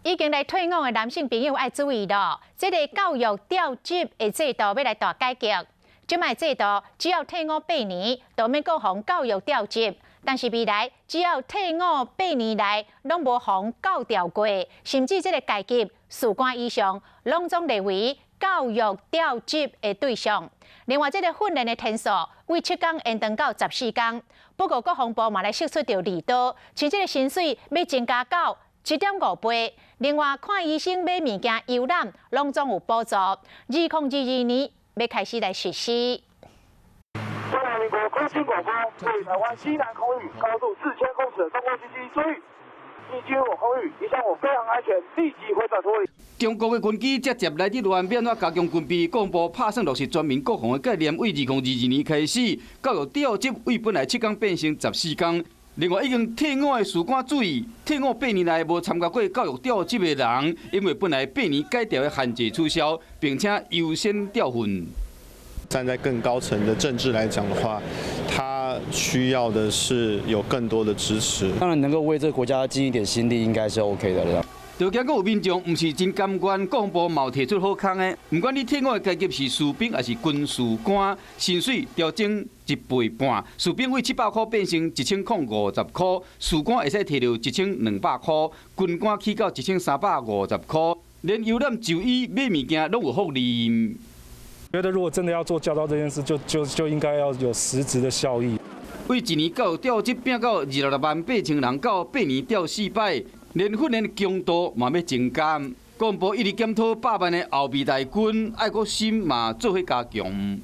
已经来退伍的男性朋友要注意咯，这个教育调职的制度要来大改革。即卖制度只要退伍8年，就免各项教育调职。但是未来只要退伍8年来拢无互教调过，甚至这个阶级士官以上，拢总列为教育调职的对象。另外，这个训练的天数为7天延长到14天。不过，国防部嘛来释出着利多，像这个薪水要增加到1.5倍。另外，看医生、买物件、游览，拢总有补助。2022年要开始来实施。中华民国空军广播对台湾西南空域高度4000公尺的中共军机，注意，已进入我空域，影响我非常安全，立即回转脱离。中国的军机直接来伫乱变怎加强军备，国防部拍算落实全民国防的概念，为2022年开始，教育调职为本来7天变成14天。另外，已经退伍的士官注意，退伍8年来无参加过教育调职的人，因为本来8年改调的限制取消，并且优先调训。站在更高层的政治来讲的话，他需要的是有更多的支持。当然，能够为这个国家尽一点心力，应该是 OK 的了。就结果有民众唔是真甘愿，国防部嘛有提出好康的。唔管你退伍的阶级是士兵还是军事官，薪水调整1倍半，士兵为700块变成1050块，士官会使摕到1200块，军官起到1350块，连游览就医买物件拢有福利。觉得如果真的要做教招这件事，就应该要有实质的效益。为1年教育调职变到268000人，到8年调4摆。连训练的强度嘛要增加，国防部一直检讨100万的后备大军，爱国心嘛做伙加强。